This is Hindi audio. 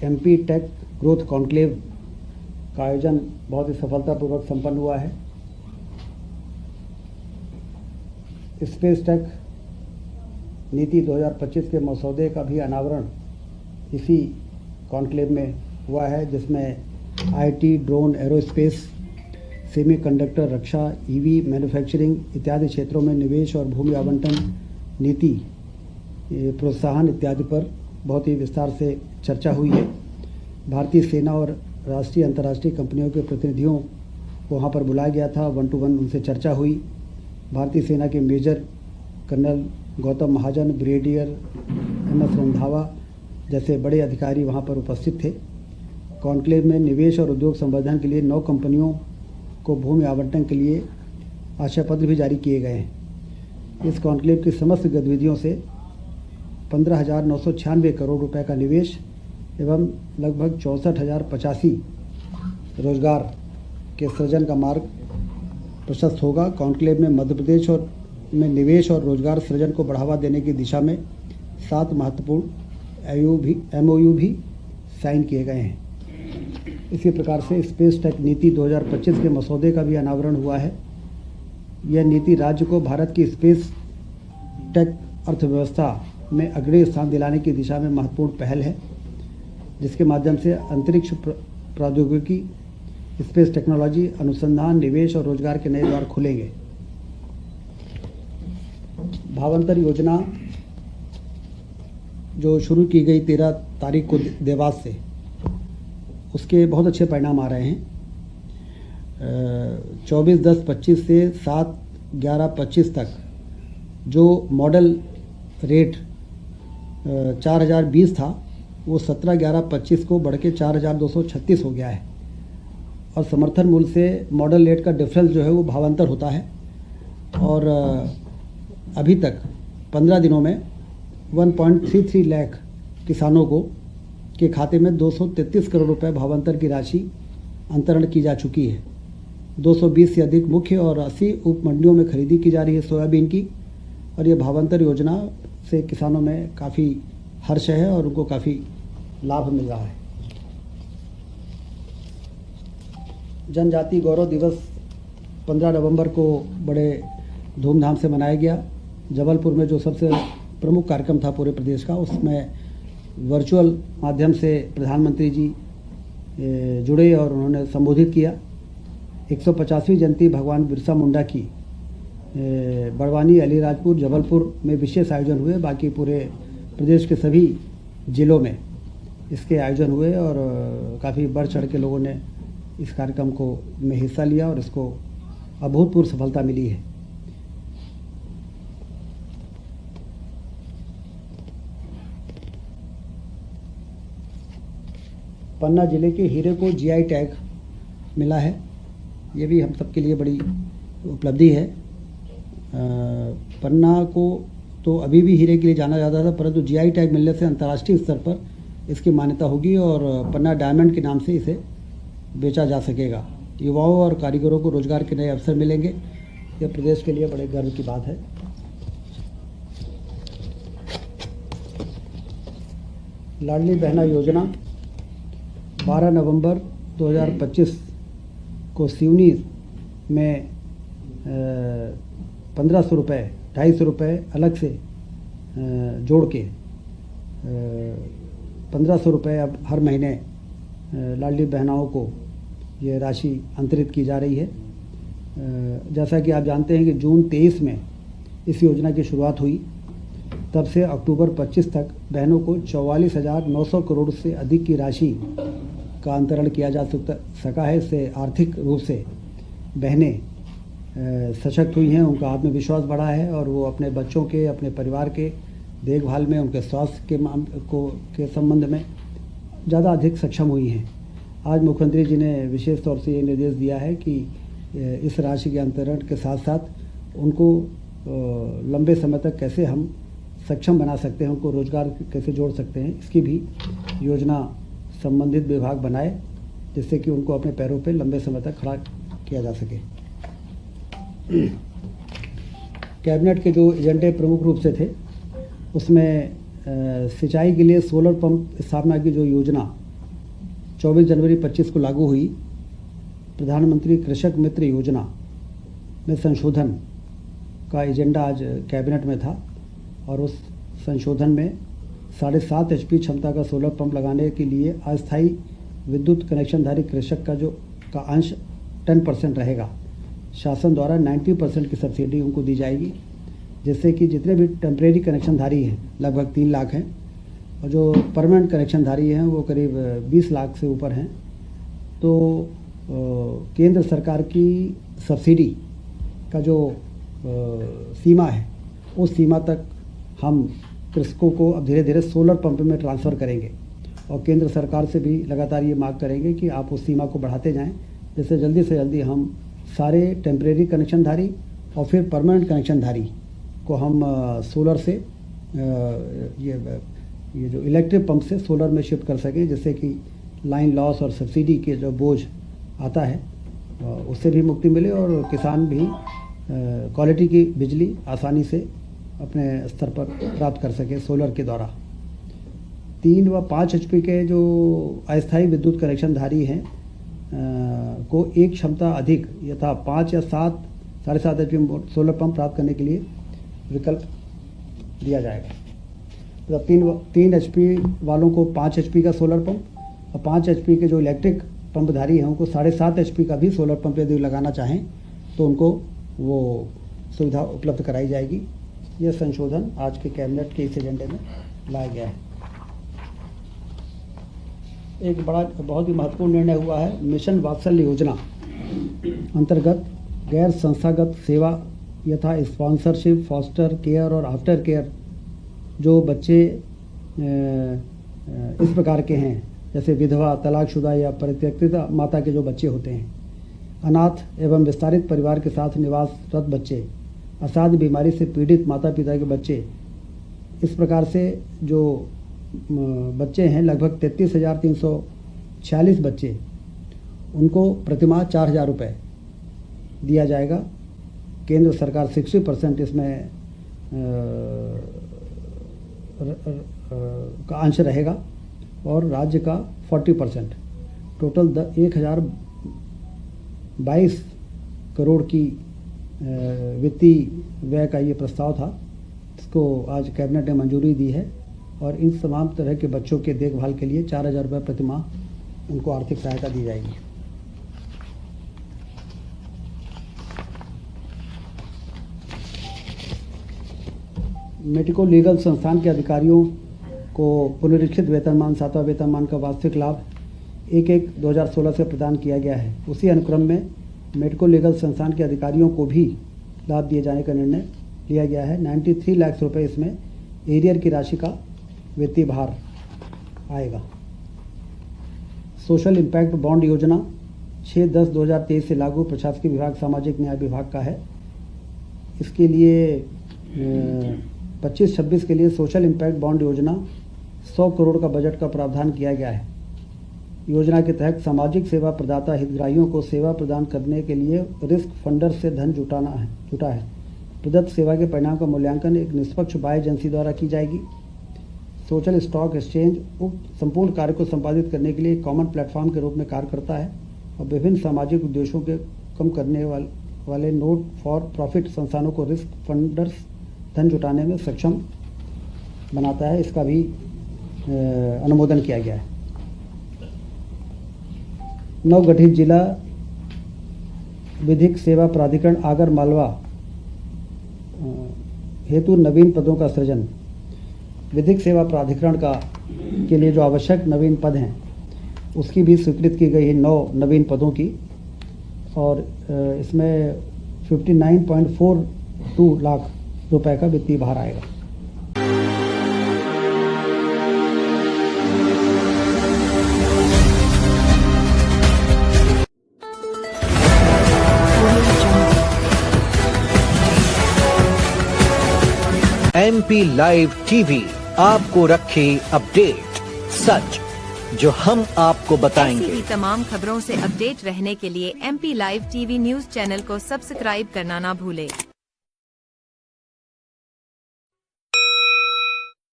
एमपी टेक ग्रोथ कॉन्क्लेव का आयोजन बहुत ही सफलतापूर्वक संपन्न हुआ है। स्पेस टेक नीति 2025 के मसौदे का भी अनावरण इसी कॉन्क्लेव में हुआ है, जिसमें IT, drone, aerospace, semiconductor, Raksha, EV, manufacturing इत्यादि क्षेत्रों में निवेश और भूमि आवंटन नीति प्रोत्साहन इत्यादि पर बहुत ही विस्तार से चर्चा हुई है। भारतीय सेना और राष्ट्रीय अंतर्राष्ट्रीय कंपनियों के प्रतिनिधियों को वहाँ पर बुलाया गया था। 1 to 1 उनसे चर्चा हुई। भारतीय सेना के मेजर कर्नल गौतम महाजन, ब्रिगेडियर MS रंधावा जैसे बड़े अधिकारी वहाँ पर उपस्थित थे। कॉन्क्लेव में निवेश और उद्योग संवर्धन के लिए 9 कंपनियों को भूमि आवंटन के लिए आशय पत्र भी जारी किए गए हैं। इस कॉन्क्लेव की समस्त गतिविधियों से 15,996 करोड़ रुपए का निवेश एवं लगभग 64,085 रोजगार के सृजन का मार्ग प्रशस्त होगा। कॉन्क्लेव में मध्य प्रदेश में निवेश और रोजगार सृजन को बढ़ावा देने की दिशा में 7 महत्वपूर्ण MOU भी साइन किए गए हैं। इसी प्रकार से स्पेस टेक नीति 2025 के मसौदे का भी अनावरण हुआ है। यह नीति राज्य को भारत की स्पेस टेक अर्थव्यवस्था में अग्रणी स्थान दिलाने की दिशा में महत्वपूर्ण पहल है, जिसके माध्यम से अंतरिक्ष प्रौद्योगिकी, स्पेस टेक्नोलॉजी, अनुसंधान, निवेश और रोजगार के नए द्वार खुलेंगे। भावांतर योजना जो शुरू की गई 13 तारीख को देवास से, उसके बहुत अच्छे परिणाम आ रहे हैं। 24/10/25 से 7/11/25 तक जो मॉडल रेट 4,020 था, वो 17/11/25 को बढ़ के 4,236 हो गया है। और समर्थन मूल्य से मॉडल रेट का डिफरेंस जो है वो भावांतर होता है। और अभी तक 15 दिनों में 1.33 लाख किसानों को के खाते में 233 करोड़ रुपए भावांतर की राशि अंतरण की जा चुकी है। 220 से अधिक मुख्य और 80 उप मंडियों में खरीदी की जा रही है सोयाबीन की। और ये भावांतर योजना से किसानों में काफ़ी हर्ष है और उनको काफ़ी लाभ मिल रहा है। जनजाति गौरव दिवस 15 नवंबर को बड़े धूमधाम से मनाया गया। जबलपुर में जो सबसे प्रमुख कार्यक्रम था पूरे प्रदेश का, उसमें वर्चुअल माध्यम से प्रधानमंत्री जी जुड़े और उन्होंने संबोधित किया। 150वीं जयंती भगवान बिरसा मुंडा की बड़वानी, अलीराजपुर, जबलपुर में विशेष आयोजन हुए। बाकी पूरे प्रदेश के सभी जिलों में इसके आयोजन हुए और काफ़ी बढ़ चढ़ के लोगों ने इस कार्यक्रम को में हिस्सा लिया और इसको अभूतपूर्व सफलता मिली है। पन्ना जिले के हीरे को GI टैग मिला है। ये भी हम सबके लिए बड़ी उपलब्धि है। पन्ना को तो अभी भी हीरे के लिए जाना जाता था, परंतु GI टैग मिलने से अंतर्राष्ट्रीय स्तर पर इसकी मान्यता होगी और पन्ना डायमंड के नाम से इसे बेचा जा सकेगा। युवाओं और कारीगरों को रोजगार के नए अवसर मिलेंगे। यह प्रदेश के लिए बड़े गर्व की बात है। लाडली बहना योजना 12 नवंबर 2025 को सिवनी में 1,500 रुपये, 250 रुपये अलग से जोड़ के 1,500 रुपये अब हर महीने लाडली बहनाओं को ये राशि अंतरित की जा रही है। जैसा कि आप जानते हैं कि जून 23 में इस योजना की शुरुआत हुई, तब से अक्टूबर 25 तक बहनों को 44,900 करोड़ से अधिक की राशि का अंतरण किया जा सका है। इससे आर्थिक रूप से बहनें सशक्त हुई हैं, उनका आत्मविश्वास बढ़ा है और वो अपने बच्चों के, अपने परिवार के देखभाल में, उनके स्वास्थ्य के संबंध में ज़्यादा अधिक सक्षम हुई हैं। आज मुख्यमंत्री जी ने विशेष तौर से ये निर्देश दिया है कि इस राशि के अंतरण के साथ साथ उनको लंबे समय तक कैसे हम सक्षम बना सकते हैं, उनको रोजगार कैसे जोड़ सकते हैं, इसकी भी योजना संबंधित विभाग बनाए, जिससे कि उनको अपने पैरों पे लंबे समय तक खड़ा किया जा सके। कैबिनेट के जो एजेंडे प्रमुख रूप से थे, उसमें सिंचाई के लिए सोलर पंप स्थापना की जो योजना 24 जनवरी 25 को लागू हुई प्रधानमंत्री कृषक मित्र योजना में संशोधन का एजेंडा आज कैबिनेट में था और उस संशोधन में 7.5 HP क्षमता का सोलर पंप लगाने के लिए अस्थायी विद्युत कनेक्शनधारी कृषक का अंश 10% रहेगा। शासन द्वारा 90% की सब्सिडी उनको दी जाएगी, जिससे कि जितने भी टेम्परेरी कनेक्शनधारी हैं लगभग 3 लाख हैं और जो परमानेंट कनेक्शनधारी हैं वो करीब 20 लाख से ऊपर हैं। तो केंद्र सरकार की सब्सिडी का जो सीमा है उस सीमा तक हम कृषकों को अब धीरे धीरे सोलर पंप में ट्रांसफ़र करेंगे और केंद्र सरकार से भी लगातार ये मांग करेंगे कि आप उस सीमा को बढ़ाते जाएं, जिससे जल्दी से जल्दी हम सारे टेम्परेरी कनेक्शनधारी और फिर परमानेंट कनेक्शनधारी को हम सोलर से ये जो इलेक्ट्रिक पंप से सोलर में शिफ्ट कर सकें, जिससे कि लाइन लॉस और सब्सिडी के जो बोझ आता है उससे भी मुक्ति मिले और किसान भी क्वालिटी की बिजली आसानी से अपने स्तर पर प्राप्त कर सके सोलर के द्वारा। 3 व 5 HP के जो अस्थायी विद्युत कनेक्शनधारी हैं को एक क्षमता अधिक यथा 5 या 7.5 HP सोलर पंप प्राप्त करने के लिए विकल्प दिया जाएगा। मतलब 3 HP वालों को 5 HP का सोलर पंप और 5 HP के जो इलेक्ट्रिक पंपधारी हैं उनको 7.5 HP का भी सोलर पंप यदि लगाना चाहें तो उनको वो सुविधा उपलब्ध कराई जाएगी। यह संशोधन आज के कैबिनेट के इस एजेंडे में लाया गया है। एक बहुत ही महत्वपूर्ण निर्णय हुआ है। मिशन वात्सल्य योजना अंतर्गत गैर संस्थागत सेवा यथा स्पॉन्सरशिप, फॉस्टर केयर और आफ्टर केयर जो बच्चे इस प्रकार के हैं, जैसे विधवा, तलाकशुदा या परित्यक्ता माता के जो बच्चे होते हैं, अनाथ एवं विस्तारित परिवार के साथ निवासरत बच्चे, असाध्य बीमारी से पीड़ित माता पिता के बच्चे, इस प्रकार से जो बच्चे हैं लगभग 33,346 बच्चे, उनको प्रतिमाह 4,000 रुपये दिया जाएगा। केंद्र सरकार 60% इसमें का अंश रहेगा और राज्य का 40%। टोटल 1,022 करोड़ की वित्तीय व्यय का ये प्रस्ताव था, इसको आज कैबिनेट ने मंजूरी दी है और इन तमाम तरह के बच्चों के देखभाल के लिए 4,000 रुपये प्रतिमाह उनको आर्थिक सहायता दी जाएगी। मेडिको लीगल संस्थान के अधिकारियों को पुनरीक्षित वेतनमान 7वां वेतनमान का वार्षिक लाभ 1/1/2016 से प्रदान किया गया है। उसी अनुक्रम में मेडिको लीगल संस्थान के अधिकारियों को भी लाभ दिए जाने का निर्णय लिया गया है। 93 लाख रुपये इसमें एरियर की राशि का वित्तीय भार आएगा। सोशल इम्पैक्ट बॉन्ड योजना 6/10/2023 से लागू प्रशासकीय विभाग सामाजिक न्याय विभाग का है। इसके लिए 25-26 के लिए सोशल इम्पैक्ट बॉन्ड योजना 100 करोड़ का बजट का प्रावधान किया गया है। योजना के तहत सामाजिक सेवा प्रदाता हितग्राहियों को सेवा प्रदान करने के लिए रिस्क फंडर से धन जुटा है। प्रदत्त सेवा के परिणाम का मूल्यांकन एक निष्पक्ष बाह्य एजेंसी द्वारा की जाएगी। सोशल स्टॉक एक्सचेंज उक्त संपूर्ण कार्य को संपादित करने के लिए एक कॉमन प्लेटफॉर्म के रूप में कार्य करता है और विभिन्न सामाजिक उद्देश्यों के कम करने वाले नोट फॉर प्रॉफिट संस्थानों को रिस्क फंडर्स धन जुटाने में सक्षम बनाता है। इसका भी अनुमोदन किया गया है। नवगठित जिला विधिक सेवा प्राधिकरण आगर मालवा हेतु नवीन पदों का सृजन। विधिक सेवा प्राधिकरण के लिए जो आवश्यक नवीन पद हैं उसकी भी स्वीकृत की गई है 9 नवीन पदों की और इसमें 59.42 लाख रुपए का वित्तीय भार आएगा। MP लाइव टीवी आपको रखे अपडेट, सच जो हम आपको बताएंगे। ऐसी ही तमाम खबरों से अपडेट रहने के लिए MP live TV news channel को सब्सक्राइब करना ना भूले।